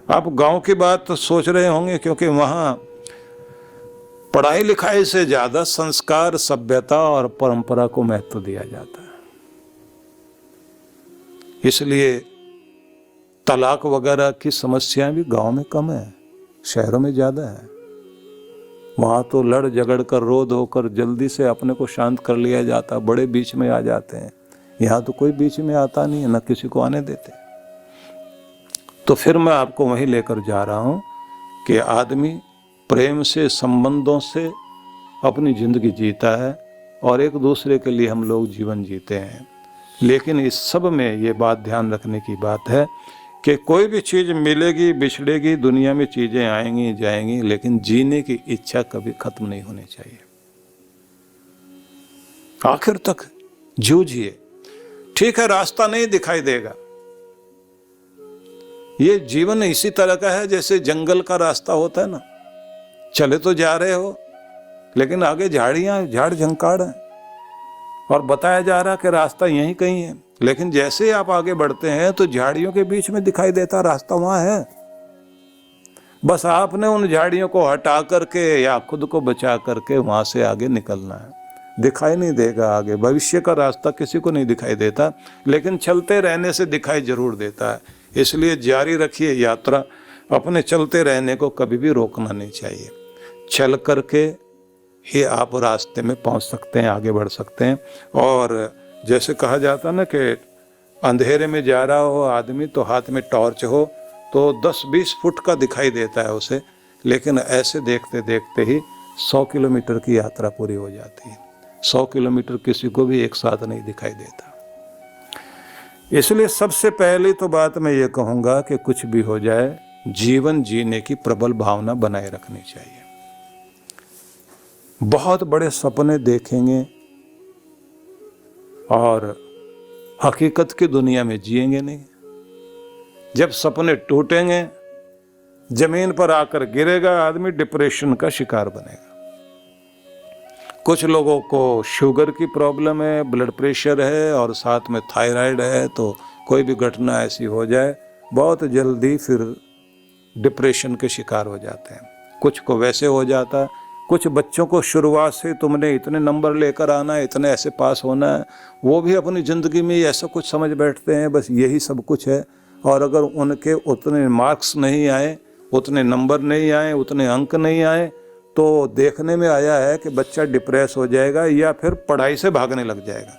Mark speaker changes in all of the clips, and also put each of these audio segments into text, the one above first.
Speaker 1: आप गांव की बात तो सोच रहे होंगे, क्योंकि वहां पढ़ाई लिखाई से ज्यादा संस्कार, सभ्यता और परंपरा को महत्व दिया जाता है। इसलिए तलाक वगैरह की समस्याएं भी गांव में कम है, शहरों में ज्यादा है। वहां तो लड़ झगड़ कर, रोध होकर जल्दी से अपने को शांत कर लिया जाता, बड़े बीच में आ जाते हैं। यहाँ तो कोई बीच में आता नहीं है, न किसी को आने देते। तो फिर मैं आपको वहीं लेकर जा रहा हूं कि आदमी प्रेम से, संबंधों से अपनी जिंदगी जीता है और एक दूसरे के लिए हम लोग जीवन जीते हैं। लेकिन इस सब में ये बात ध्यान रखने की बात है कि कोई भी चीज मिलेगी, बिछड़ेगी, दुनिया में चीजें आएंगी जाएंगी, लेकिन जीने की इच्छा कभी खत्म नहीं होनी चाहिए। आखिर तक जूझिए। ठीक है, रास्ता नहीं दिखाई देगा। ये जीवन इसी तरह का है जैसे जंगल का रास्ता होता है ना। चले तो जा रहे हो, लेकिन आगे झाड़ियां, झाड़ झंकाड़ है और बताया जा रहा कि रास्ता यहीं कहीं है। लेकिन जैसे आप आगे बढ़ते हैं तो झाड़ियों के बीच में दिखाई देता रास्ता वहां है। बस आपने उन झाड़ियों को हटा करके या खुद को बचा करके वहां से आगे निकलना है। दिखाई नहीं देगा आगे, भविष्य का रास्ता किसी को नहीं दिखाई देता, लेकिन चलते रहने से दिखाई जरूर देता है। इसलिए जारी रखिए यात्रा। अपने चलते रहने को कभी भी रोकना नहीं चाहिए। चल करके ही आप रास्ते में पहुंच सकते हैं, आगे बढ़ सकते हैं। और जैसे कहा जाता ना कि अंधेरे में जा रहा हो आदमी तो हाथ में टॉर्च हो तो 10-20 फुट का दिखाई देता है उसे, लेकिन ऐसे देखते देखते ही 100 किलोमीटर की यात्रा पूरी हो जाती है। 100 किलोमीटर किसी को भी एक साथ नहीं दिखाई देता। इसलिए सबसे पहली तो बात मैं ये कहूँगा कि कुछ भी हो जाए, जीवन जीने की प्रबल भावना बनाए रखनी चाहिए। बहुत बड़े सपने देखेंगे और हकीकत की दुनिया में जिएंगे नहीं। जब सपने टूटेंगे, जमीन पर आकर गिरेगा, आदमी डिप्रेशन का शिकार बनेगा। कुछ लोगों को शुगर की प्रॉब्लम है, ब्लड प्रेशर है और साथ में थायराइड है, तो कोई भी घटना ऐसी हो जाए बहुत जल्दी फिर डिप्रेशन के शिकार हो जाते हैं। कुछ को वैसे हो जाता है। कुछ बच्चों को शुरुआत से तुमने इतने नंबर लेकर आना है, इतने ऐसे पास होना है, वो भी अपनी ज़िंदगी में ऐसा कुछ समझ बैठते हैं बस यही सब कुछ है। और अगर उनके उतने मार्क्स नहीं आए, उतने नंबर नहीं आए, उतने अंक नहीं आए, तो देखने में आया है कि बच्चा डिप्रेस हो जाएगा या फिर पढ़ाई से भागने लग जाएगा।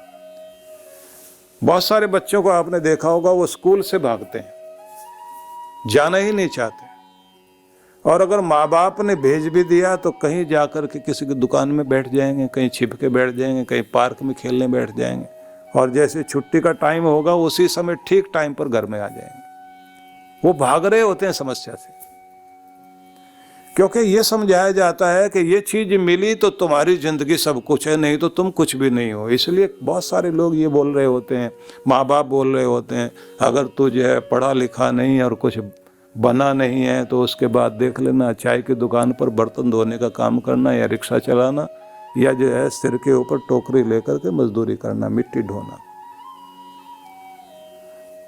Speaker 1: बहुत सारे बच्चों को आपने देखा होगा, वो स्कूल से भागते हैं, जाना ही नहीं चाहते। और अगर माँ बाप ने भेज भी दिया तो कहीं जाकर के किसी की दुकान में बैठ जाएंगे, कहीं छिप के बैठ जाएंगे, कहीं पार्क में खेलने बैठ जाएंगे, और जैसे छुट्टी का टाइम होगा उसी समय ठीक टाइम पर घर में आ जाएंगे। वो भाग रहे होते हैं समस्या से, क्योंकि ये समझाया जाता है कि ये चीज मिली तो तुम्हारी जिंदगी सब कुछ है, नहीं तो तुम कुछ भी नहीं हो। इसलिए बहुत सारे लोग ये बोल रहे होते हैं, माँ बाप बोल रहे होते हैं, अगर तू जो है पढ़ा लिखा नहीं और कुछ बना नहीं है तो उसके बाद देख लेना, चाय की दुकान पर बर्तन धोने का काम करना या रिक्शा चलाना, या जो है सिर के ऊपर टोकरी लेकर के मजदूरी करना, मिट्टी ढोना।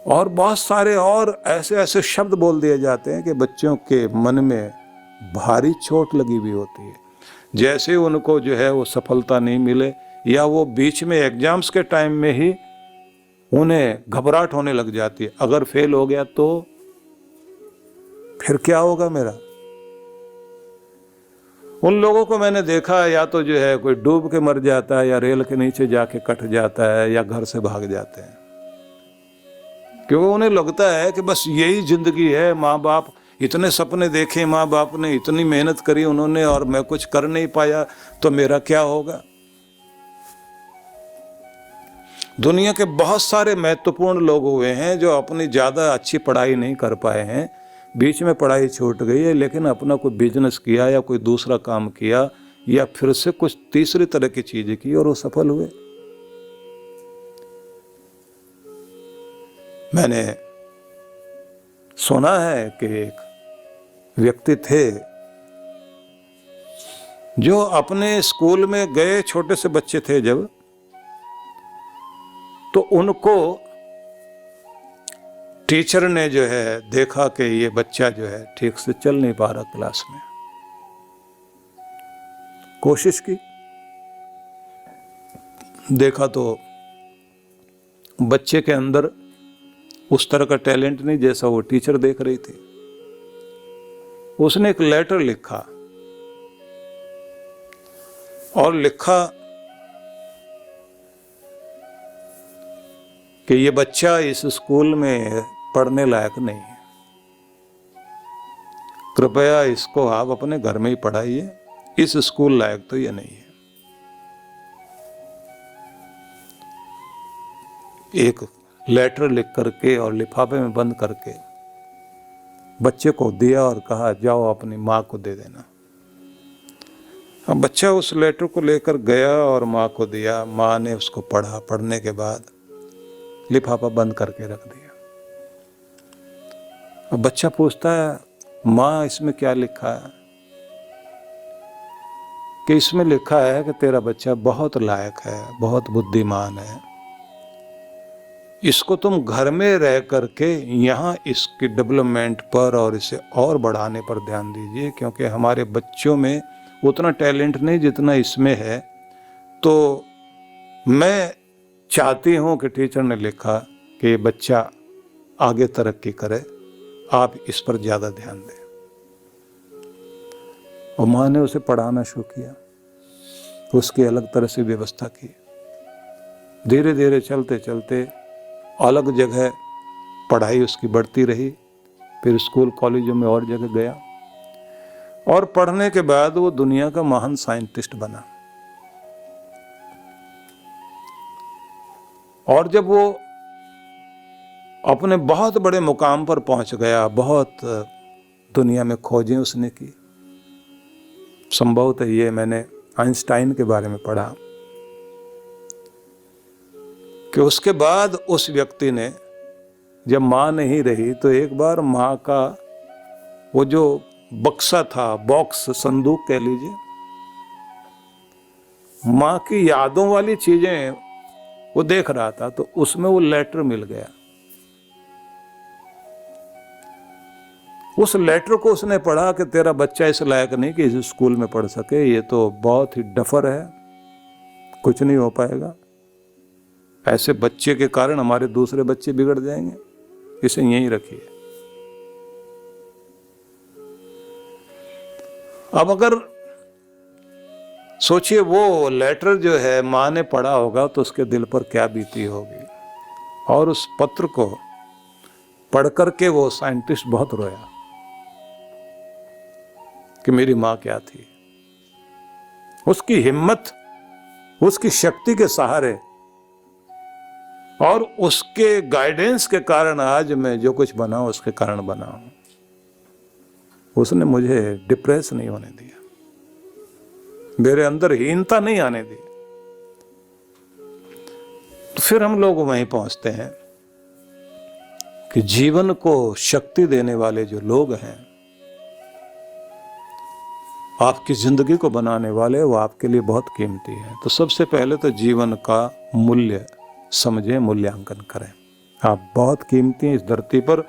Speaker 1: और बहुत सारे और ऐसे ऐसे शब्द बोल दिए जाते हैं कि बच्चों के मन में भारी चोट लगी हुई होती है। जैसे उनको जो है वो सफलता नहीं मिले, या वो बीच में एग्जाम्स के टाइम में ही उन्हें घबराहट होने लग जाती है, अगर फेल हो गया तो फिर क्या होगा मेरा। उन लोगों को मैंने देखा, या तो जो है कोई डूब के मर जाता है, या रेल के नीचे जाके कट जाता है, या घर से भाग जाते हैं, क्योंकि उन्हें लगता है कि बस यही जिंदगी है। माँ बाप इतने सपने देखे, माँ बाप ने इतनी मेहनत करी उन्होंने, और मैं कुछ कर नहीं पाया तो मेरा क्या होगा। दुनिया के बहुत सारे महत्वपूर्ण लोग हुए हैं जो अपनी ज्यादा अच्छी पढ़ाई नहीं कर पाए हैं, बीच में पढ़ाई छूट गई है, लेकिन अपना कोई बिजनेस किया या कोई दूसरा काम किया या फिर से कुछ तीसरी तरह की चीजें की और वो सफल हुए। मैंने सुना है कि एक व्यक्ति थे जो अपने स्कूल में गए, छोटे से बच्चे थे जब, तो उनको टीचर ने जो है देखा कि ये बच्चा जो है ठीक से चल नहीं पा रहा क्लास में, कोशिश की, देखा तो बच्चे के अंदर उस तरह का टैलेंट नहीं जैसा वो टीचर देख रही थी। उसने एक लेटर लिखा और लिखा कि ये बच्चा इस स्कूल में पढ़ने लायक नहीं है, कृपया इसको आप अपने घर में ही पढ़ाइए, इस स्कूल लायक तो ये नहीं है। एक लेटर लिख करके और लिफाफे में बंद करके बच्चे को दिया और कहा जाओ अपनी माँ को दे देना। अब बच्चा उस लेटर को लेकर गया और माँ को दिया। माँ ने उसको पढ़ा, पढ़ने के बाद लिफाफा बंद करके रख दिया। अब बच्चा पूछता है माँ इसमें क्या लिखा है? कि इसमें लिखा है कि तेरा बच्चा बहुत लायक है, बहुत बुद्धिमान है, इसको तुम घर में रह करके यहाँ इसकी डेवलपमेंट पर और इसे और बढ़ाने पर ध्यान दीजिए, क्योंकि हमारे बच्चों में उतना टैलेंट नहीं जितना इसमें है। तो मैं चाहती हूँ कि टीचर ने लिखा कि ये बच्चा आगे तरक्की करे, आप इस पर ज़्यादा ध्यान दें। और माँ ने उसे पढ़ाना शुरू किया, उसकी अलग तरह से व्यवस्था की। धीरे धीरे चलते चलते अलग जगह पढ़ाई उसकी बढ़ती रही, फिर स्कूल कॉलेजों में और जगह गया और पढ़ने के बाद वो दुनिया का महान साइंटिस्ट बना। और जब वो अपने बहुत बड़े मुकाम पर पहुंच गया, बहुत दुनिया में खोजें उसने की। संभवतः ये मैंने आइंस्टाइन के बारे में पढ़ा कि उसके बाद उस व्यक्ति ने, जब माँ नहीं रही तो एक बार माँ का वो जो बक्सा था, बॉक्स, संदूक कह लीजिए, माँ की यादों वाली चीजें वो देख रहा था, तो उसमें वो लेटर मिल गया। उस लेटर को उसने पढ़ा कि तेरा बच्चा इस लायक नहीं कि इस स्कूल में पढ़ सके, ये तो बहुत ही डफर है, कुछ नहीं हो पाएगा, ऐसे बच्चे के कारण हमारे दूसरे बच्चे बिगड़ जाएंगे, इसे यहीं रखिए। अब अगर सोचिए वो लेटर जो है माँ ने पढ़ा होगा तो उसके दिल पर क्या बीती होगी, और उस पत्र को पढ़ करके वो साइंटिस्ट बहुत रोया कि मेरी माँ क्या थी। उसकी हिम्मत, उसकी शक्ति के सहारे और उसके गाइडेंस के कारण आज मैं जो कुछ बना हूं उसके कारण बना हूं। उसने मुझे डिप्रेस नहीं होने दिया, मेरे अंदर हीनता नहीं आने दी। तो फिर हम लोग वहीं पहुंचते हैं कि जीवन को शक्ति देने वाले जो लोग हैं, आपकी जिंदगी को बनाने वाले, वो आपके लिए बहुत कीमती है। तो सबसे पहले तो जीवन का मूल्य समझें, मूल्यांकन करें। आप बहुत कीमती हैं। इस धरती पर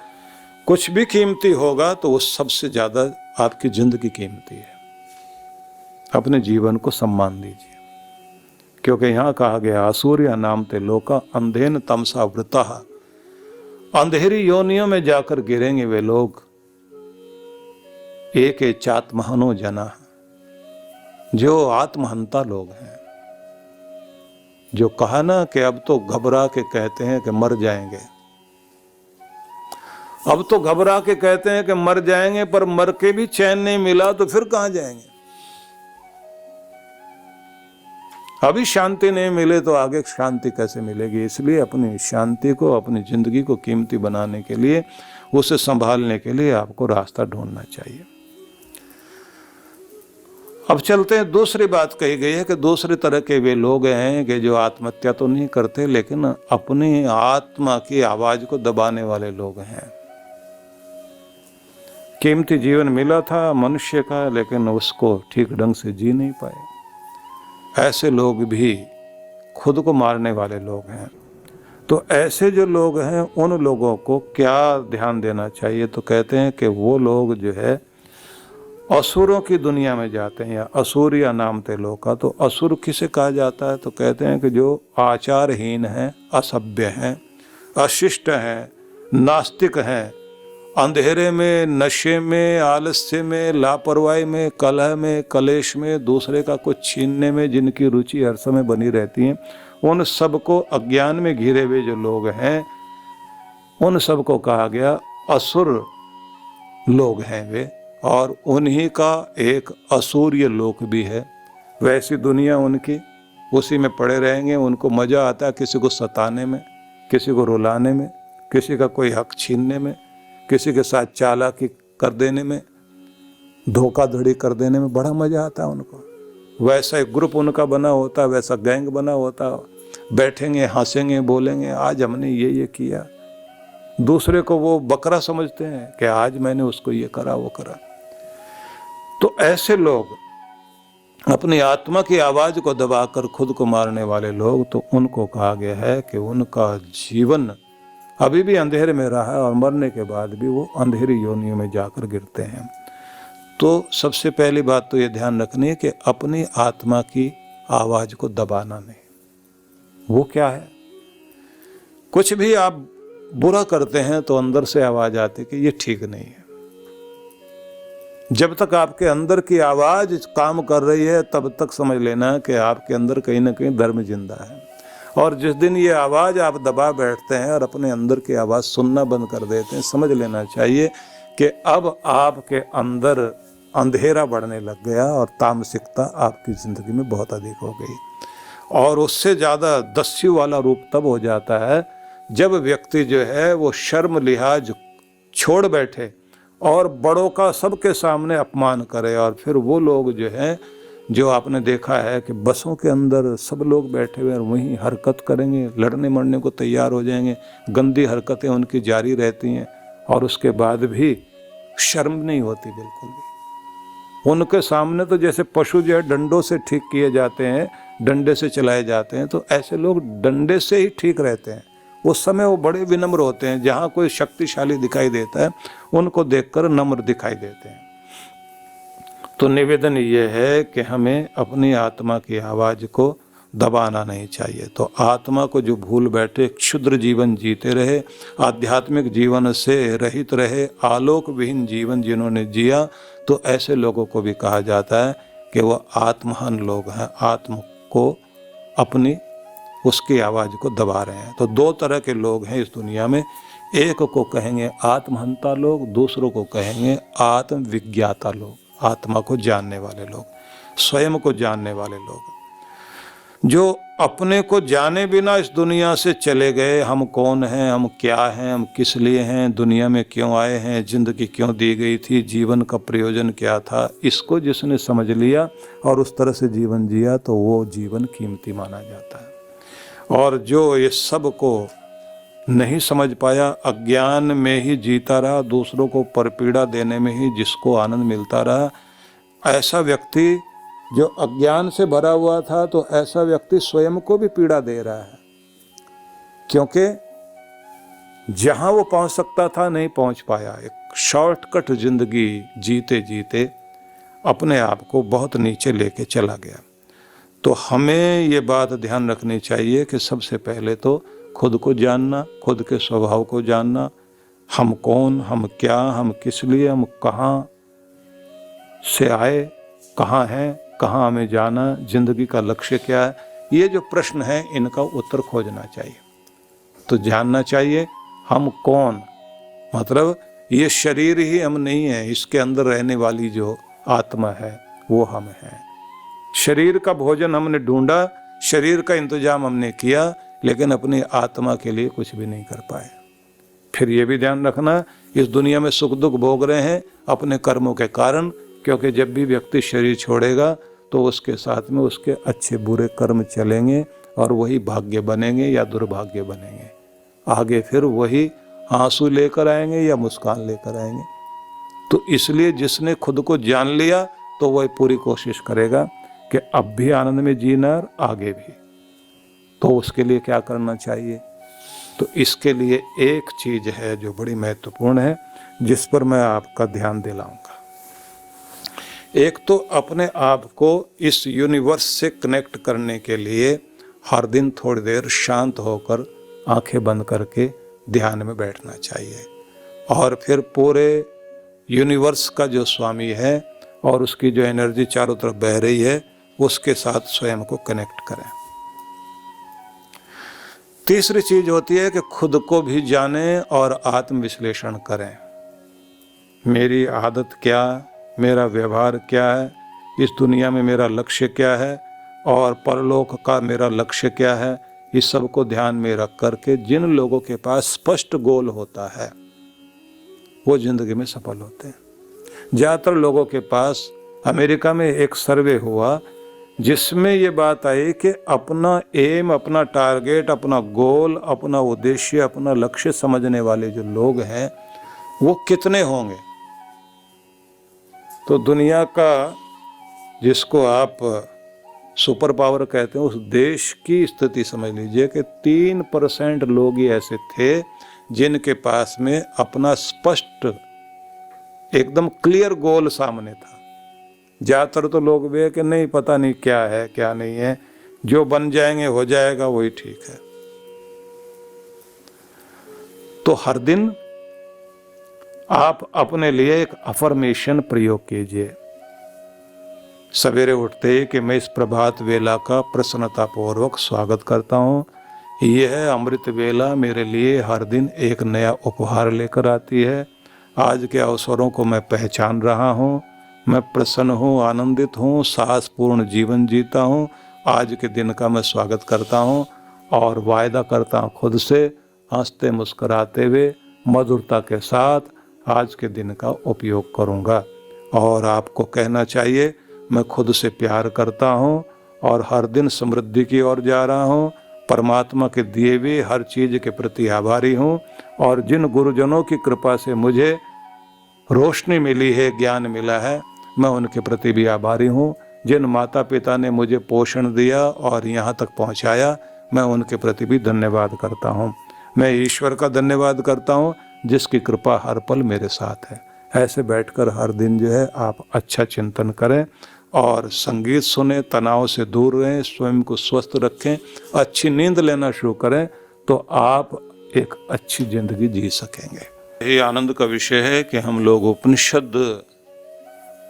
Speaker 1: कुछ भी कीमती होगा तो वो सबसे ज्यादा आपकी जिंदगी कीमती है। अपने जीवन को सम्मान दीजिए, क्योंकि यहाँ कहा गया असूर्या नाम ते लोका अंधेन तमसा वृता, अंधेरी योनियों में जाकर गिरेंगे वे लोग, एक चात्महनो जना, जो आत्महंता लोग हैं, जो कहा ना कि अब तो घबरा के कहते हैं कि मर जाएंगे, अब तो घबरा के कहते हैं कि मर जाएंगे, पर मर के भी चैन नहीं मिला तो फिर कहां जाएंगे। अभी शांति नहीं मिले तो आगे शांति कैसे मिलेगी। इसलिए अपनी शांति को, अपनी जिंदगी को कीमती बनाने के लिए, उसे संभालने के लिए आपको रास्ता ढूंढना चाहिए। अब चलते हैं, दूसरी बात कही गई है कि दूसरे तरह के वे लोग हैं कि जो आत्महत्या तो नहीं करते लेकिन अपनी आत्मा की आवाज को दबाने वाले लोग हैं। कीमती जीवन मिला था मनुष्य का, लेकिन उसको ठीक ढंग से जी नहीं पाए। ऐसे लोग भी खुद को मारने वाले लोग हैं। तो ऐसे जो लोग हैं उन लोगों को क्या ध्यान देना चाहिए? तो कहते हैं कि वो लोग जो है असुरों की दुनिया में जाते हैं, या असुर या नाम थे लोग का। तो असुर किसे कहा जाता है? तो कहते हैं कि जो आचारहीन हैं, असभ्य हैं, अशिष्ट हैं, नास्तिक हैं, अंधेरे में, नशे में, आलस्य में, लापरवाही में, कलह में, कलेश में, दूसरे का कुछ छीनने में जिनकी रुचि हर समय बनी रहती है, उन सबको, अज्ञान में घिरे हुए जो लोग हैं उन सबको कहा गया असुर लोग हैं वे। और उन्हीं का एक असूर्य लोक भी है। वैसी दुनिया उनकी, उसी में पड़े रहेंगे। उनको मज़ा आता है किसी को सताने में, किसी को रुलाने में, किसी का कोई हक छीनने में, किसी के साथ चालाकी कर देने में, धोखाधड़ी कर देने में बड़ा मज़ा आता है उनको। वैसा एक ग्रुप उनका बना होता है, वैसा गैंग बना होता है। बैठेंगे, हंसेंगे, बोलेंगे आज हमने ये किया। दूसरे को वो बकरा समझते हैं कि आज मैंने उसको ये करा, वो करा। तो ऐसे लोग, अपनी आत्मा की आवाज को दबाकर खुद को मारने वाले लोग, तो उनको कहा गया है कि उनका जीवन अभी भी अंधेरे में रहा है और मरने के बाद भी वो अंधेरी योनियों में जाकर गिरते हैं। तो सबसे पहली बात तो ये ध्यान रखनी है कि अपनी आत्मा की आवाज को दबाना नहीं। वो क्या है? कुछ भी आप बुरा करते हैं तो अंदर से आवाज आती कि ये ठीक नहीं है। जब तक आपके अंदर की आवाज काम कर रही है तब तक समझ लेना कि आपके अंदर कहीं ना कहीं धर्म जिंदा है। और जिस दिन ये आवाज आप दबा बैठते हैं और अपने अंदर की आवाज सुनना बंद कर देते हैं, समझ लेना चाहिए कि अब आपके अंदर अंधेरा बढ़ने लग गया और तामसिकता आपकी जिंदगी में बहुत अधिक हो गई। और उससे ज़्यादा दस्यु वाला रूप तब हो जाता है जब व्यक्ति जो है वो शर्म लिहाज छोड़ बैठे और बड़ों का सबके सामने अपमान करे। और फिर वो लोग जो हैं, जो आपने देखा है कि बसों के अंदर सब लोग बैठे हुए हैं, वहीं हरकत करेंगे, लड़ने मरने को तैयार हो जाएंगे, गंदी हरकतें उनकी जारी रहती हैं और उसके बाद भी शर्म नहीं होती बिल्कुल भी। उनके सामने तो जैसे पशु जो है डंडों से ठीक किए जाते हैं, डंडे से चलाए जाते हैं, तो ऐसे लोग डंडे से ही ठीक रहते हैं। उस समय वो बड़े विनम्र होते हैं। जहाँ कोई शक्तिशाली दिखाई देता है उनको देखकर नम्र दिखाई देते हैं। तो निवेदन ये है कि हमें अपनी आत्मा की आवाज़ को दबाना नहीं चाहिए। तो आत्मा को जो भूल बैठे, क्षुद्र जीवन जीते रहे, आध्यात्मिक जीवन से रहित रहे, आलोक विहीन जीवन जिन्होंने जिया, तो ऐसे लोगों को भी कहा जाता है कि वह आत्महन लोग हैं, आत्मा को अपनी उसकी आवाज़ को दबा रहे हैं। तो दो तरह के लोग हैं इस दुनिया में। एक को कहेंगे आत्महंता लोग, दूसरों को कहेंगे आत्मविज्ञाता लोग, आत्मा को जानने वाले लोग, स्वयं को जानने वाले लोग, जो अपने को जाने बिना इस दुनिया से चले गए। हम कौन हैं, हम क्या हैं, हम किस लिए हैं, दुनिया में क्यों आए हैं, जिंदगी क्यों दी गई थी, जीवन का प्रयोजन क्या था, इसको जिसने समझ लिया और उस तरह से जीवन जिया तो वो जीवन कीमती माना जाता है। और जो ये सब को नहीं समझ पाया, अज्ञान में ही जीता रहा, दूसरों को परपीड़ा देने में ही जिसको आनंद मिलता रहा, ऐसा व्यक्ति जो अज्ञान से भरा हुआ था, तो ऐसा व्यक्ति स्वयं को भी पीड़ा दे रहा है। क्योंकि जहां वो पहुंच सकता था नहीं पहुंच पाया। एक शॉर्टकट जिंदगी जीते जीते अपने आप को बहुत नीचे लेके चला गया। तो हमें ये बात ध्यान रखनी चाहिए कि सबसे पहले तो खुद को जानना, खुद के स्वभाव को जानना, हम कौन, हम क्या, हम किस लिए, हम कहाँ से आए, कहाँ हैं, कहाँ हमें जाना, जिंदगी का लक्ष्य क्या है, ये जो प्रश्न है इनका उत्तर खोजना चाहिए। तो जानना चाहिए हम कौन, मतलब ये शरीर ही हम नहीं है, इसके अंदर रहने वाली जो आत्मा है वो हम हैं। शरीर का भोजन हमने ढूंढा, शरीर का इंतजाम हमने किया, लेकिन अपनी आत्मा के लिए कुछ भी नहीं कर पाए। फिर ये भी ध्यान रखना, इस दुनिया में सुख दुख भोग रहे हैं अपने कर्मों के कारण, क्योंकि जब भी व्यक्ति शरीर छोड़ेगा तो उसके साथ में उसके अच्छे बुरे कर्म चलेंगे और वही भाग्य बनेंगे या दुर्भाग्य बनेंगे। आगे फिर वही आंसू लेकर आएंगे या मुस्कान लेकर आएंगे। तो इसलिए जिसने खुद को जान लिया तो वह पूरी कोशिश करेगा कि अब भी आनंद में जीना और आगे भी। तो उसके लिए क्या करना चाहिए? तो इसके लिए एक चीज है जो बड़ी महत्वपूर्ण है, जिस पर मैं आपका ध्यान दिलाऊंगा। एक तो अपने आप को इस यूनिवर्स से कनेक्ट करने के लिए हर दिन थोड़ी देर शांत होकर आंखें बंद करके ध्यान में बैठना चाहिए, और फिर पूरे यूनिवर्स का जो स्वामी है और उसकी जो एनर्जी चारों तरफ बह रही है उसके साथ स्वयं को कनेक्ट करें। तीसरी चीज होती है कि खुद को भी जानें और आत्मविश्लेषण करें। मेरी आदत क्या, मेरा व्यवहार क्या है, इस दुनिया में मेरा लक्ष्य क्या है और परलोक का मेरा लक्ष्य क्या है, इस सब को ध्यान में रख करके जिन लोगों के पास स्पष्ट गोल होता है वो जिंदगी में सफल होते हैं। ज़्यादातर लोगों के पास, अमेरिका में एक सर्वे हुआ जिसमें ये बात आई कि अपना एम, अपना टारगेट, अपना गोल, अपना उद्देश्य, अपना लक्ष्य समझने वाले जो लोग हैं वो कितने होंगे। तो दुनिया का जिसको आप सुपर पावर कहते हैं उस देश की स्थिति समझ लीजिए कि 3% लोग ही ऐसे थे जिनके पास में अपना स्पष्ट एकदम क्लियर गोल सामने था। ज़्यादातर तो लोग वे कि नहीं, पता नहीं क्या है क्या नहीं है, जो बन जाएंगे हो जाएगा वही ठीक है। तो हर दिन आप अपने लिए एक अफर्मेशन प्रयोग कीजिए सवेरे उठते ही कि मैं इस प्रभात वेला का प्रसन्नतापूर्वक स्वागत करता हूँ। यह अमृत वेला मेरे लिए हर दिन एक नया उपहार लेकर आती है। आज के अवसरों को मैं पहचान रहा हूँ, मैं प्रसन्न हूँ, आनंदित हूँ, साहसपूर्ण जीवन जीता हूँ। आज के दिन का मैं स्वागत करता हूँ और वायदा करता हूँ खुद से, हंसते मुस्कुराते हुए मधुरता के साथ आज के दिन का उपयोग करूँगा। और आपको कहना चाहिए मैं खुद से प्यार करता हूँ और हर दिन समृद्धि की ओर जा रहा हूँ। परमात्मा के दिए हुए हर चीज़ के प्रति आभारी हूँ और जिन गुरुजनों की कृपा से मुझे रोशनी मिली है, ज्ञान मिला है, मैं उनके प्रति भी आभारी हूँ। जिन माता पिता ने मुझे पोषण दिया और यहाँ तक पहुँचाया, मैं उनके प्रति भी धन्यवाद करता हूँ। मैं ईश्वर का धन्यवाद करता हूँ जिसकी कृपा हर पल मेरे साथ है। ऐसे बैठकर हर दिन जो है आप अच्छा चिंतन करें और संगीत सुने, तनाव से दूर रहें, स्वयं को स्वस्थ रखें, अच्छी नींद लेना शुरू करें तो आप एक अच्छी जिंदगी जी सकेंगे। यही आनंद का विषय है कि हम लोग उपनिषद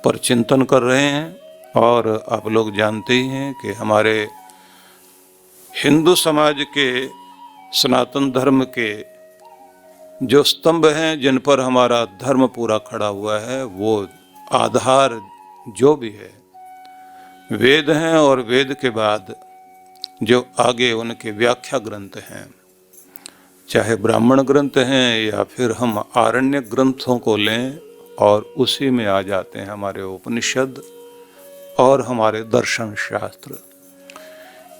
Speaker 1: पर चिंतन कर रहे हैं और आप लोग जानते ही हैं कि हमारे हिंदू समाज के सनातन धर्म के जो स्तंभ हैं जिन पर हमारा धर्म पूरा खड़ा हुआ है, वो आधार जो भी है वेद हैं और वेद के बाद जो आगे उनके व्याख्या ग्रंथ हैं, चाहे ब्राह्मण ग्रंथ हैं या फिर हम आरण्य ग्रंथों को लें और उसी में आ जाते हैं हमारे उपनिषद और हमारे दर्शन शास्त्र।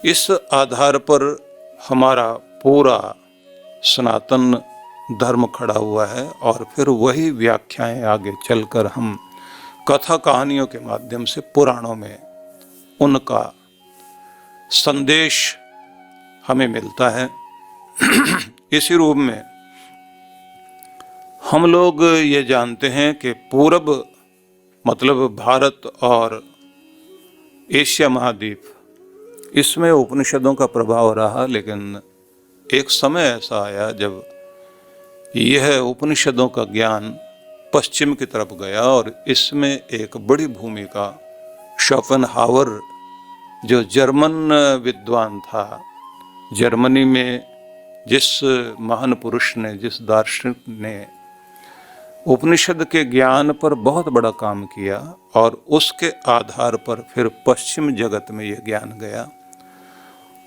Speaker 1: इस आधार पर हमारा पूरा सनातन धर्म खड़ा हुआ है और फिर वही व्याख्याएं आगे चलकर हम कथा कहानियों के माध्यम से पुराणों में उनका संदेश हमें मिलता है। इसी रूप में हम लोग ये जानते हैं कि पूरब मतलब भारत और एशिया महाद्वीप, इसमें उपनिषदों का प्रभाव रहा, लेकिन एक समय ऐसा आया जब यह उपनिषदों का ज्ञान पश्चिम की तरफ गया और इसमें एक बड़ी भूमिका शोपेनहावर जो जर्मन विद्वान था, जर्मनी में जिस महान पुरुष ने, जिस दार्शनिक ने उपनिषद के ज्ञान पर बहुत बड़ा काम किया और उसके आधार पर फिर पश्चिम जगत में यह ज्ञान गया।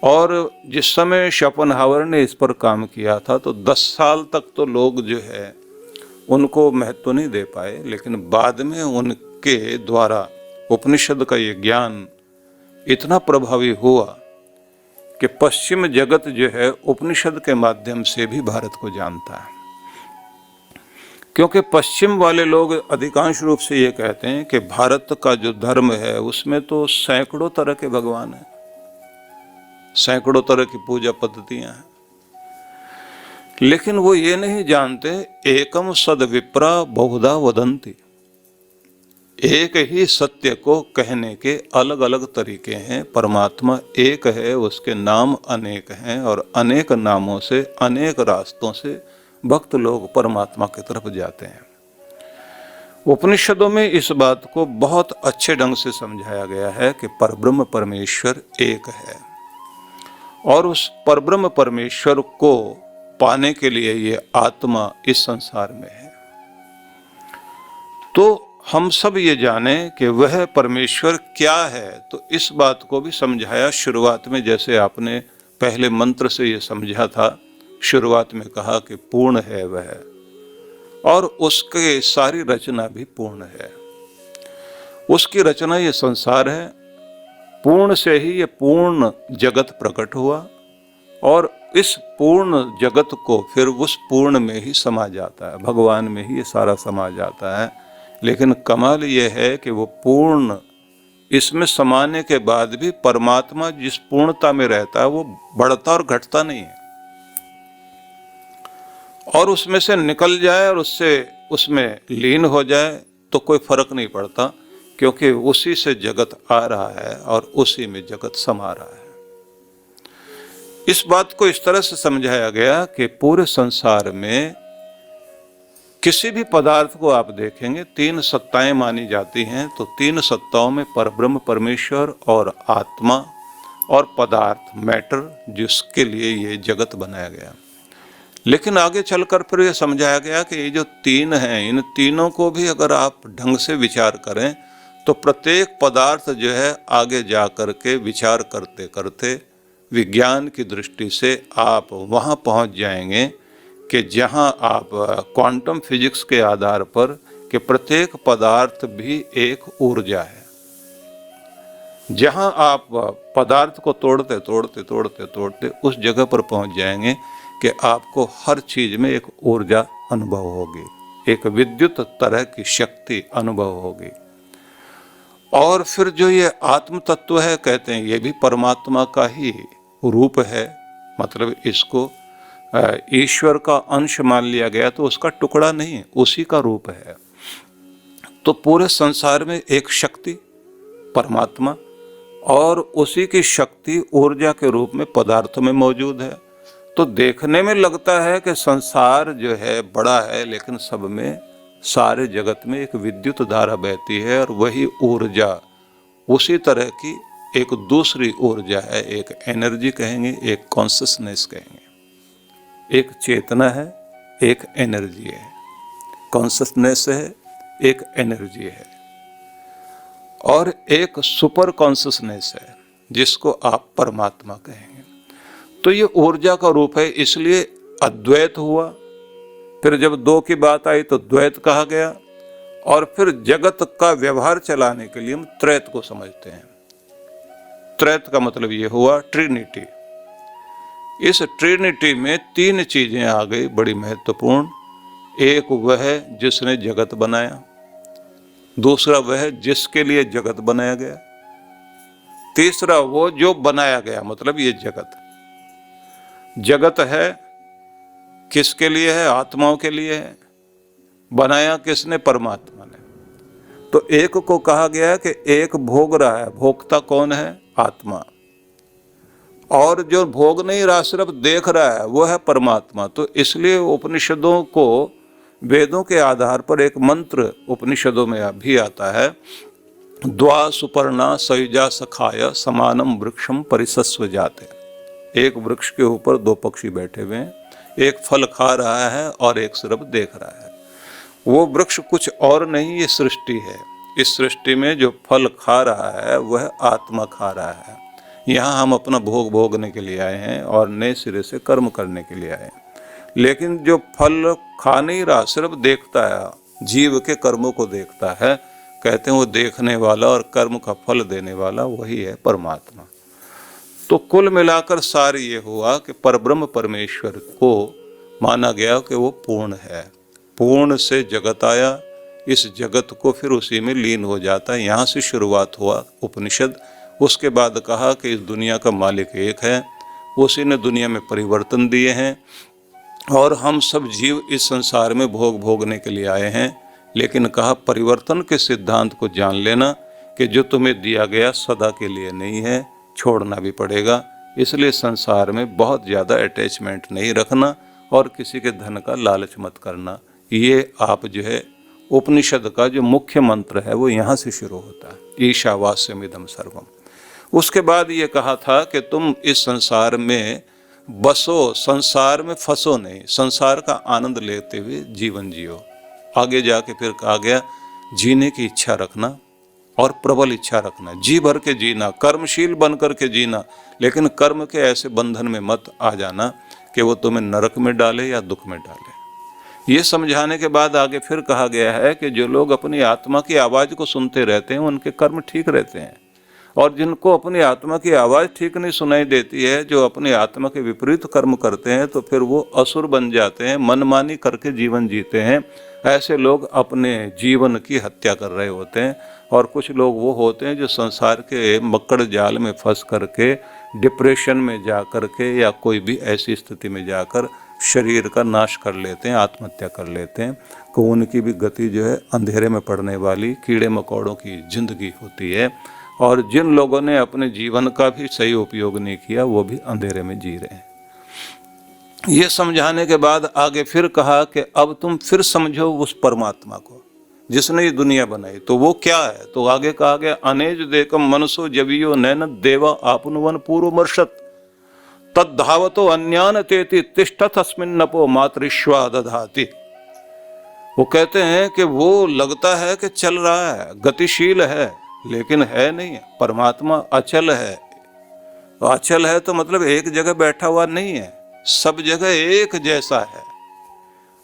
Speaker 1: और जिस समय शोपेनहावर ने इस पर काम किया था तो 10 साल तक तो लोग जो है उनको महत्व नहीं दे पाए, लेकिन बाद में उनके द्वारा उपनिषद का ये ज्ञान इतना प्रभावी हुआ कि पश्चिम जगत जो है उपनिषद के माध्यम से भी भारत को जानता है। क्योंकि पश्चिम वाले लोग अधिकांश रूप से ये कहते हैं कि भारत का जो धर्म है उसमें तो सैकड़ों तरह के भगवान हैं, सैकड़ों तरह की पूजा पद्धतियां हैं। लेकिन वो ये नहीं जानते एकम सद विप्रा बहुधा वदंती, एक ही सत्य को कहने के अलग अलग तरीके हैं। परमात्मा एक है, उसके नाम अनेक हैं और अनेक नामों से अनेक रास्तों से भक्त लोग परमात्मा की तरफ जाते हैं। उपनिषदों में इस बात को बहुत अच्छे ढंग से समझाया गया है कि परब्रह्म परमेश्वर एक है और उस परब्रह्म परमेश्वर को पाने के लिए ये आत्मा इस संसार में है। तो हम सब ये जाने कि वह परमेश्वर क्या है, तो इस बात को भी समझाया शुरुआत में, जैसे आपने पहले मंत्र से ये समझा था। शुरुआत में कहा कि पूर्ण है वह, और उसके सारी रचना भी पूर्ण है। उसकी रचना ये संसार है, पूर्ण से ही ये पूर्ण जगत प्रकट हुआ और इस पूर्ण जगत को फिर उस पूर्ण में ही समा जाता है, भगवान में ही ये सारा समा जाता है। लेकिन कमाल ये है कि वो पूर्ण इसमें समाने के बाद भी परमात्मा जिस पूर्णता में रहता है वो बढ़ता और घटता नहीं है, और उसमें से निकल जाए और उसमें लीन हो जाए तो कोई फर्क नहीं पड़ता, क्योंकि उसी से जगत आ रहा है और उसी में जगत समा रहा है। इस बात को इस तरह से समझाया गया कि पूरे संसार में किसी भी पदार्थ को आप देखेंगे, तीन सत्ताएं मानी जाती हैं, तो तीन सत्ताओं में परब्रह्म परमेश्वर और आत्मा और पदार्थ मैटर, जिसके लिए ये जगत बनाया गया। लेकिन आगे चलकर फिर ये समझाया गया कि ये जो तीन हैं, इन तीनों को भी अगर आप ढंग से विचार करें तो प्रत्येक पदार्थ जो है आगे जा कर के विचार करते करते विज्ञान की दृष्टि से आप वहाँ पहुँच जाएंगे कि जहाँ आप क्वांटम फिजिक्स के आधार पर कि प्रत्येक पदार्थ भी एक ऊर्जा है। जहाँ आप पदार्थ को तोड़ते तोड़ते तोड़ते तोड़ते उस जगह पर पहुँच जाएंगे कि आपको हर चीज में एक ऊर्जा अनुभव होगी, एक विद्युत तरह की शक्ति अनुभव होगी। और फिर जो ये आत्म तत्व है, कहते हैं ये भी परमात्मा का ही रूप है, मतलब इसको ईश्वर का अंश मान लिया गया तो उसका टुकड़ा नहीं, उसी का रूप है। तो पूरे संसार में एक शक्ति परमात्मा और उसी की शक्ति ऊर्जा के रूप में पदार्थों में मौजूद है। तो देखने में लगता है कि संसार जो है बड़ा है, लेकिन सब में, सारे जगत में एक विद्युत धारा बहती है और वही ऊर्जा उसी तरह की एक दूसरी ऊर्जा है। एक एनर्जी कहेंगे, एक कॉन्शसनेस कहेंगे। एक चेतना है, एक एनर्जी है। कॉन्शसनेस है, एक एनर्जी है, और एक सुपर कॉन्शसनेस है जिसको आप परमात्मा कहेंगे। तो ये ऊर्जा का रूप है, इसलिए अद्वैत हुआ। फिर जब दो की बात आई तो द्वैत कहा गया, और फिर जगत का व्यवहार चलाने के लिए हम त्रैत को समझते हैं। त्रैत का मतलब ये हुआ ट्रिनिटी। इस ट्रिनिटी में तीन चीजें आ गई बड़ी महत्वपूर्ण। एक वह है जिसने जगत बनाया, दूसरा वह है जिसके लिए जगत बनाया गया, तीसरा वो जो बनाया गया, मतलब ये जगत। जगत है किसके लिए है? आत्माओं के लिए है। बनाया किसने? परमात्मा ने। तो एक को कहा गया है कि एक भोग रहा है, भोक्ता कौन है? आत्मा। और जो भोग नहीं रहा, सिर्फ देख रहा है, वो है परमात्मा। तो इसलिए उपनिषदों को, वेदों के आधार पर एक मंत्र उपनिषदों में भी आता है, द्वा सुपर्णा सयुजा सखाय समानम वृक्षम परिसस्व जाते। एक वृक्ष के ऊपर दो पक्षी बैठे हुए हैं, एक फल खा रहा है और एक सिर्फ देख रहा है। वो वृक्ष कुछ और नहीं, ये सृष्टि है। इस सृष्टि में जो फल खा रहा है वह आत्मा खा रहा है। यहाँ हम अपना भोग भोगने के लिए आए हैं और नए सिरे से कर्म करने के लिए आए हैं। लेकिन जो फल खा नहीं रहा, सिर्फ देखता है, जीव के कर्मों को देखता है, कहते हैं वो देखने वाला और कर्म का फल देने वाला वही है परमात्मा। तो कुल मिलाकर सार ये हुआ कि परब्रह्म परमेश्वर को माना गया कि वो पूर्ण है। पूर्ण से जगत आया, इस जगत को फिर उसी में लीन हो जाता है। यहाँ से शुरुआत हुआ उपनिषद। उसके बाद कहा कि इस दुनिया का मालिक एक है, उसी ने दुनिया में परिवर्तन दिए हैं। और हम सब जीव इस संसार में भोग भोगने के लिए आए हैं, लेकिन कहा परिवर्तन के सिद्धांत को जान लेना कि जो तुम्हें दिया गया सदा के लिए नहीं है, छोड़ना भी पड़ेगा। इसलिए संसार में बहुत ज़्यादा अटैचमेंट नहीं रखना और किसी के धन का लालच मत करना। ये आप जो है उपनिषद का जो मुख्य मंत्र है वो यहाँ से शुरू होता है, ईशावास्यमिदं सर्वम। उसके बाद ये कहा था कि तुम इस संसार में बसो, संसार में फंसो नहीं, संसार का आनंद लेते हुए जीवन जियो। आगे जाके फिर कहा गया जीने की इच्छा रखना और प्रबल इच्छा रखना, जी भर के जीना, कर्मशील बन कर के जीना, लेकिन कर्म के ऐसे बंधन में मत आ जाना कि वो तुम्हें नरक में डाले या दुख में डाले। ये समझाने के बाद आगे फिर कहा गया है कि जो लोग अपनी आत्मा की आवाज़ को सुनते रहते हैं उनके कर्म ठीक रहते हैं, और जिनको अपनी आत्मा की आवाज़ ठीक नहीं सुनाई देती है, जो अपनी आत्मा के विपरीत कर्म करते हैं, तो फिर वो असुर बन जाते हैं, मनमानी करके जीवन जीते हैं। ऐसे लोग अपने जीवन की हत्या कर रहे होते हैं। और कुछ लोग वो होते हैं जो संसार के मक्कड़ जाल में फंस करके डिप्रेशन में जा कर के या कोई भी ऐसी स्थिति में जाकर शरीर का नाश कर लेते हैं, आत्महत्या कर लेते हैं। तो उनकी भी गति जो है अंधेरे में पड़ने वाली कीड़े मकोड़ों की जिंदगी होती है। और जिन लोगों ने अपने जीवन का भी सही उपयोग नहीं किया वो भी अंधेरे में जी रहे हैं। ये समझाने के बाद आगे फिर कहा कि अब तुम फिर समझो उस परमात्मा को जिसने ये दुनिया बनाई, तो वो क्या है। तो आगे कहा गया अनेज देकम मनसो जवियो नैन देवा आपनुवन पूर्वमर्षत तद्धावतो अन्यान तेति तिष्ठत अस्मिन् नपो मातृश्वा दधाति। वो कहते हैं कि वो लगता है कि चल रहा है, गतिशील है, लेकिन है नहीं। परमात्मा अचल है। तो अचल है तो मतलब एक जगह बैठा हुआ नहीं है, सब जगह एक जैसा है।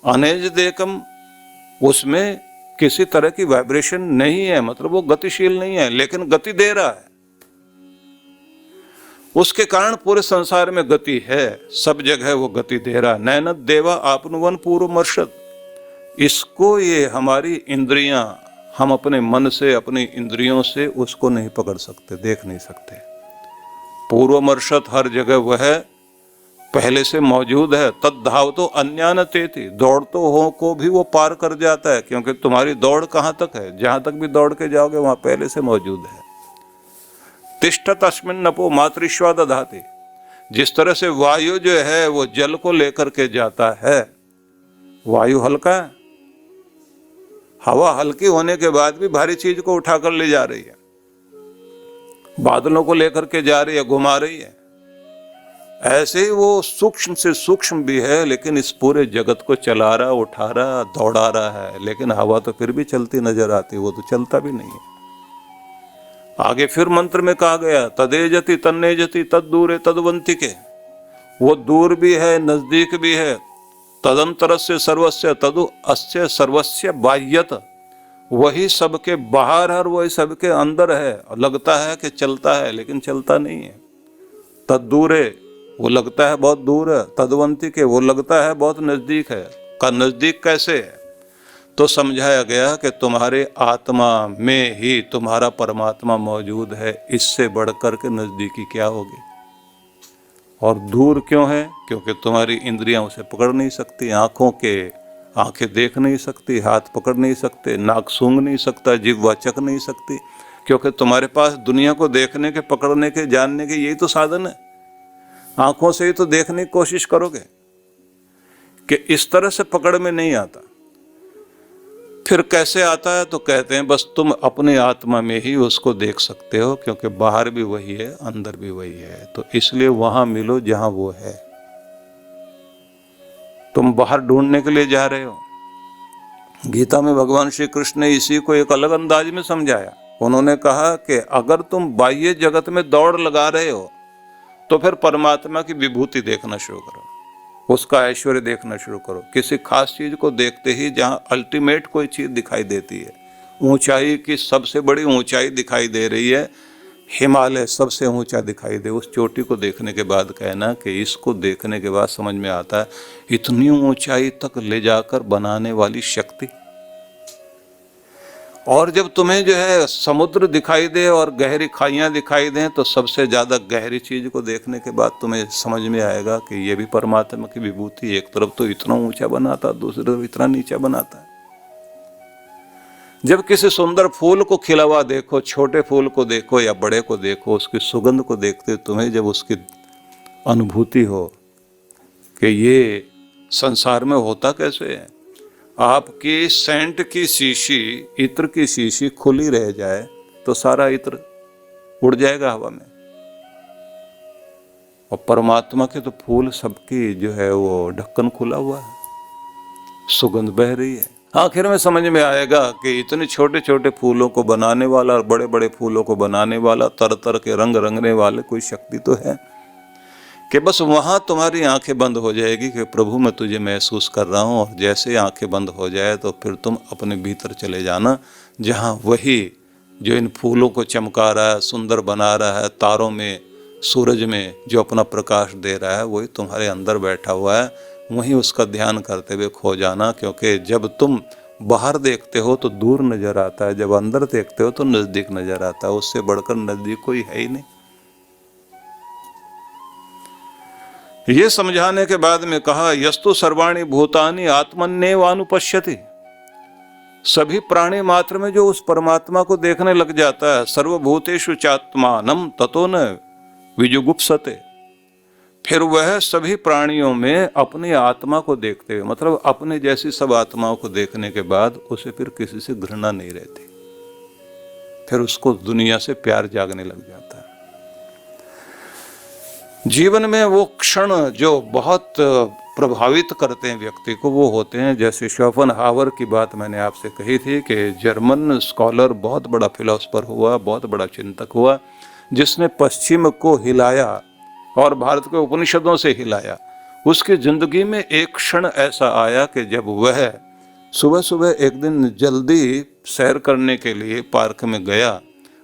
Speaker 1: अनेज देकम, उसमें किसी तरह की वाइब्रेशन नहीं है, मतलब वो गतिशील नहीं है, लेकिन गति दे रहा है। उसके कारण पूरे संसार में गति है, सब जगह वो गति दे रहा है। नैनत देवा आपनुवन पूर्वमर्षद। इसको ये हमारी इंद्रियां, हम अपने मन से, अपनी इंद्रियों से उसको नहीं पकड़ सकते, देख नहीं सकते। पूर्वमर्षद हर जगह वह है, पहले से मौजूद है। तद्धाव तो अन्यान तेति, दौड़तो हो को भी वो पार कर जाता है, क्योंकि तुम्हारी दौड़ कहाँ तक है, जहां तक भी दौड़ के जाओगे वहां पहले से मौजूद है। तिष्ठत अस्मिन् नपो मातृश्वा दधाति। जिस तरह से वायु जो है वो जल को लेकर के जाता है, वायु हल्का है, हवा हल्की होने के बाद भी भारी चीज को उठाकर ले जा रही है, बादलों को लेकर के जा रही है, घुमा रही है। ऐसे ही वो सूक्ष्म से सूक्ष्म भी है, लेकिन इस पूरे जगत को चला रहा, उठा रहा, दौड़ा रहा है। लेकिन हवा तो फिर भी चलती नजर आती, वो तो चलता भी नहीं है। आगे फिर मंत्र में कहा गया तदेजति तन्नेजति तद्दूरे तद्वंतिके। वो दूर भी है, नजदीक भी है। तदंतरस्य सर्वस्य तदु अस्य सर्वस्य बाह्यत। वही सबके बाहर है, वही सबके अंदर है। लगता है कि चलता है, लेकिन चलता नहीं है। तद्दूरे, वो लगता है बहुत दूर है। तद्वंतिके, वो लगता है बहुत नजदीक है। का नजदीक कैसे है? तो समझाया गया कि तुम्हारे आत्मा में ही तुम्हारा परमात्मा मौजूद है, इससे बढ़कर के नजदीकी क्या होगी। और दूर क्यों है? क्योंकि तुम्हारी इंद्रियां उसे पकड़ नहीं सकती। आंखें देख नहीं सकती, हाथ पकड़ नहीं सकते, नाक सूंघ नहीं सकता, जिह्वा चख नहीं सकती, क्योंकि तुम्हारे पास दुनिया को देखने के, पकड़ने के, जानने के यही तो साधन है। आंखों से ही तो देखने की कोशिश करोगे कि इस तरह से पकड़ में नहीं आता। फिर कैसे आता है? तो कहते हैं बस तुम अपनी आत्मा में ही उसको देख सकते हो, क्योंकि बाहर भी वही है, अंदर भी वही है। तो इसलिए वहां मिलो जहां वो है। तुम बाहर ढूंढने के लिए जा रहे हो। गीता में भगवान श्री कृष्ण ने इसी को एक अलग अंदाज में समझाया। उन्होंने कहा कि अगर तुम बाह्य जगत में दौड़ लगा रहे हो तो फिर परमात्मा की विभूति देखना शुरू करो, उसका ऐश्वर्य देखना शुरू करो। किसी खास चीज को देखते ही जहां अल्टीमेट कोई चीज दिखाई देती है, ऊंचाई की सबसे बड़ी ऊंचाई दिखाई दे रही है, हिमालय सबसे ऊंचा दिखाई दे, उस चोटी को देखने के बाद कहना कि इसको देखने के बाद समझ में आता है इतनी ऊंचाई तक ले जाकर बनाने वाली शक्ति। और जब तुम्हें जो है समुद्र दिखाई दे और गहरी खाइयां दिखाई दें, तो सबसे ज्यादा गहरी चीज को देखने के बाद तुम्हें समझ में आएगा कि ये भी परमात्मा की विभूति। एक तरफ तो इतना ऊंचा बनाता, दूसरी तरफ इतना नीचा बनाता है। जब किसी सुंदर फूल को खिला हुआ देखो, छोटे फूल को देखो या बड़े को देखो, उसकी सुगंध को देखते तुम्हें जब उसकी अनुभूति हो कि ये संसार में होता कैसे है। आपकी सेंट की शीशी, इत्र की शीशी खुली रह जाए तो सारा इत्र उड़ जाएगा हवा में। और परमात्मा के तो फूल सबकी जो है वो ढक्कन खुला हुआ है, सुगंध बह रही है। आखिर में समझ में आएगा कि इतने छोटे छोटे फूलों को बनाने वाला और बड़े बड़े फूलों को बनाने वाला, तरह तरह के रंग रंगने वाले कोई शक्ति तो है कि बस वहां तुम्हारी आंखें बंद हो जाएगी कि प्रभु मैं तुझे महसूस कर रहा हूं। और जैसे आंखें बंद हो जाए तो फिर तुम अपने भीतर चले जाना, जहां वही जो इन फूलों को चमका रहा है, सुंदर बना रहा है, तारों में, सूरज में जो अपना प्रकाश दे रहा है, वही तुम्हारे अंदर बैठा हुआ है। वहीं उसका ध्यान करते हुए खो जाना, क्योंकि जब तुम बाहर देखते हो तो दूर नजर आता है, जब अंदर देखते हो तो नजदीक नजर आता है। उससे बढ़कर नजदीक कोई है ही नहीं। ये समझाने के बाद में कहा, यस्तु सर्वाणि भूतानि आत्मन्येवानुपश्यति। सभी प्राणी मात्र में जो उस परमात्मा को देखने लग जाता है, सर्वभूतेषु चात्मानं ततो न विजुगुप्सते, फिर वह सभी प्राणियों में अपनी आत्मा को देखते हुए, मतलब अपने जैसी सब आत्माओं को देखने के बाद उसे फिर किसी से घृणा नहीं रहती, फिर उसको दुनिया से प्यार जागने लग जाता है। जीवन में वो क्षण जो बहुत प्रभावित करते हैं व्यक्ति को, वो होते हैं जैसे शोपेनहावर की बात मैंने आपसे कही थी कि जर्मन स्कॉलर, बहुत बड़ा फिलोसफर हुआ, बहुत बड़ा चिंतक हुआ, जिसने पश्चिम को हिलाया और भारत के उपनिषदों से हिलाया। उसकी जिंदगी में एक क्षण ऐसा आया कि जब वह सुबह सुबह एक दिन जल्दी सैर करने के लिए पार्क में गया,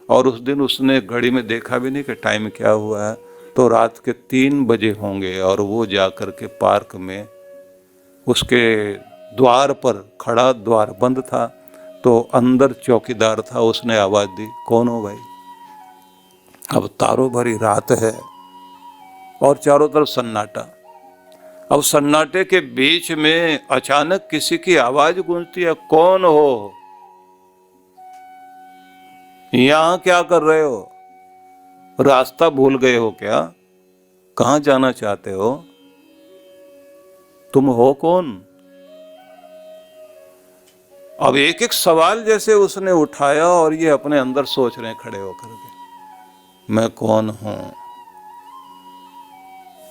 Speaker 1: और उस दिन उसने घड़ी में देखा भी नहीं कि टाइम क्या हुआ है, तो रात के 3 बजे होंगे, और वो जाकर के पार्क में उसके द्वार पर खड़ा, द्वार बंद था, तो अंदर चौकीदार था। उसने आवाज दी, कौन हो भाई? अब तारों भरी रात है और चारों तरफ सन्नाटा। अब सन्नाटे के बीच में अचानक किसी की आवाज गूंजती है, कौन हो? यहां क्या कर रहे हो? रास्ता भूल गए हो क्या? कहां जाना चाहते हो? तुम हो कौन? अब एक एक सवाल जैसे उसने उठाया, और ये अपने अंदर सोच रहे हैं खड़े होकर के, मैं कौन हूं?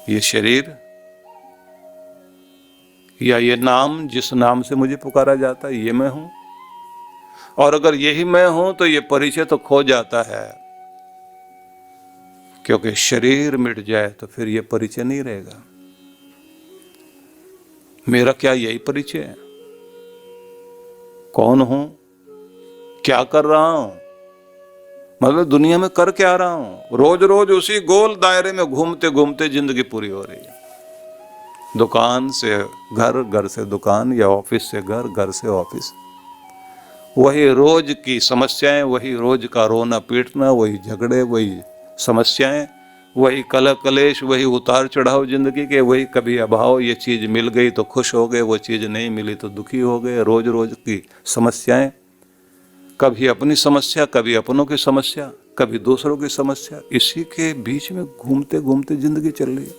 Speaker 1: ये शरीर या ये नाम जिस नाम से मुझे पुकारा जाता है, ये मैं हूं? और अगर यही मैं हूं तो ये परिचय तो खो जाता है, क्योंकि शरीर मिट जाए तो फिर ये परिचय नहीं रहेगा। मेरा क्या यही परिचय है? कौन हूं? क्या कर रहा हूं? मतलब दुनिया में कर क्या रहा हूं? रोज रोज उसी गोल दायरे में घूमते घूमते जिंदगी पूरी हो रही है। दुकान से घर, घर से दुकान, या ऑफिस से घर, घर से ऑफिस। वही रोज की समस्याएं, वही रोज का रोना पीटना, वही झगड़े, वही समस्याएं, वही कलह कलेश, वही उतार चढ़ाव जिंदगी के, वही कभी अभाव, ये चीज मिल गई तो खुश हो गए, वो चीज नहीं मिली तो दुखी हो गए। रोज रोज की समस्याएं, कभी अपनी समस्या, कभी अपनों की समस्या, कभी दूसरों की समस्या, इसी के बीच में घूमते घूमते जिंदगी चल रही है।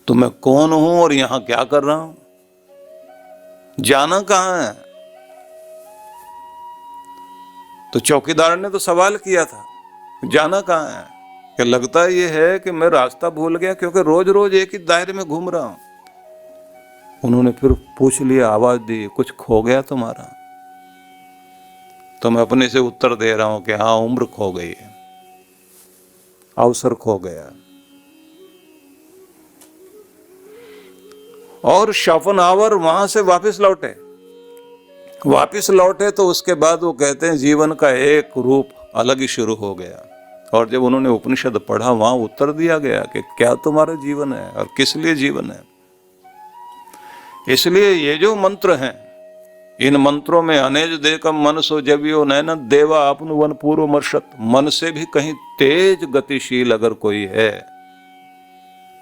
Speaker 1: तो मैं कौन हूं और यहां क्या कर रहा हूं? जाना कहां है? तो चौकीदार ने तो सवाल किया था, जाना कहां है? कि लगता ये है कि मैं रास्ता भूल गया, क्योंकि रोज रोज एक ही दायरे में घूम रहा हूं। उन्होंने फिर पूछ लिया, आवाज दी, कुछ खो गया तुम्हारा? तो मैं अपने से उत्तर दे रहा हूं कि हाँ, उम्र खो गई है, अवसर खो गया। और शोपेनहावर वहां से वापस लौटे तो उसके बाद वो कहते हैं जीवन का एक रूप अलग ही शुरू हो गया। और जब उन्होंने उपनिषद पढ़ा, वहां उत्तर दिया गया कि क्या तुम्हारा जीवन है और किस लिए जीवन है। इसलिए ये जो मंत्र हैं, इन मंत्रों में अनेज देखम मनसो जबियो नैन देवा आपनु वन पूर्व मर्षत। मन से भी कहीं तेज गतिशील अगर कोई है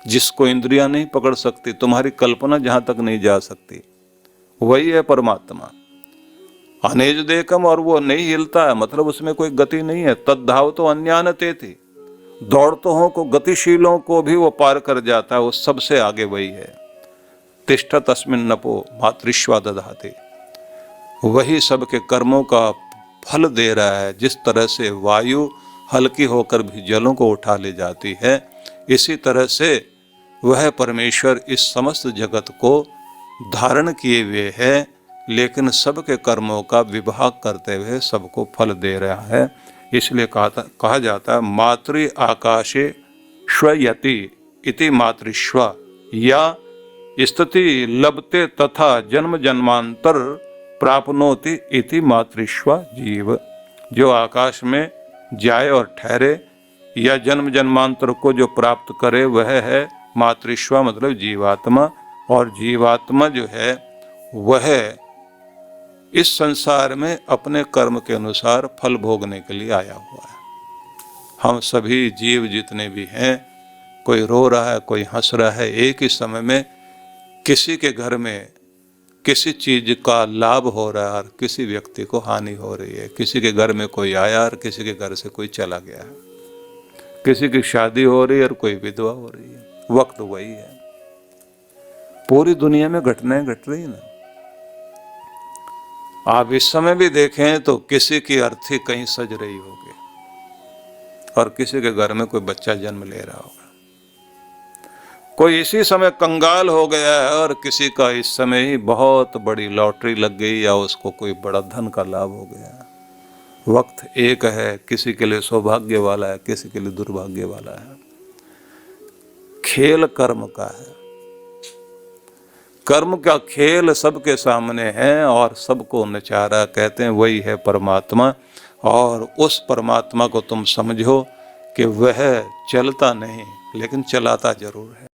Speaker 1: जिसको इंद्रियां नहीं पकड़ सकती, तुम्हारी कल्पना जहां तक नहीं जा सकती, वही है परमात्मा। अनेज देखम, और वो नहीं हिलता है मतलब उसमें कोई गति नहीं है। तद्धाव तो अन्यान ते थी, दौड़तों को गतिशीलों को भी वो पार कर जाता है, वो सबसे आगे वही है। तिष्ठा तस्मिन नपो मातृश्वा दधाते, वही सबके कर्मों का फल दे रहा है। जिस तरह से वायु हल्की होकर भी जलों को उठा ले जाती है, इसी तरह से वह परमेश्वर इस समस्त जगत को धारण किए हुए है, लेकिन सबके कर्मों का विभाग करते हुए सबको फल दे रहा है। इसलिए कहा जाता है मातृ आकाशे श्वयति इति मातृश्व, या स्थिति लभते तथा जन्म जन्मांतर प्राप्नोति इति मातृश्व जीव। जो आकाश में जाए और ठहरे या जन्म जन्मांतर को जो प्राप्त करे वह है मातृश्व, मतलब जीवात्मा। और जीवात्मा जो है वह इस संसार में अपने कर्म के अनुसार फल भोगने के लिए आया हुआ है। हम सभी जीव जितने भी हैं, कोई रो रहा है, कोई हंस रहा है, एक ही समय में किसी के घर में किसी चीज का लाभ हो रहा है और किसी व्यक्ति को हानि हो रही है। किसी के घर में कोई आया और किसी के घर से कोई चला गया है, किसी की शादी हो रही है और कोई विधवा हो रही है। वक्त वही है, पूरी दुनिया में घटनाएं घट रही ना। आप इस समय भी देखें तो किसी की अर्थी कहीं सज रही होगी और किसी के घर में कोई बच्चा जन्म ले रहा होगा। कोई इसी समय कंगाल हो गया है और किसी का इस समय ही बहुत बड़ी लॉटरी लग गई या उसको कोई बड़ा धन का लाभ हो गया। वक्त एक है, किसी के लिए सौभाग्य वाला है, किसी के लिए दुर्भाग्य वाला है। खेल कर्म का है, कर्म का खेल सबके सामने है और सबको नचारा कहते हैं वही है परमात्मा। और उस परमात्मा को तुम समझो कि वह चलता नहीं लेकिन चलाता जरूर है।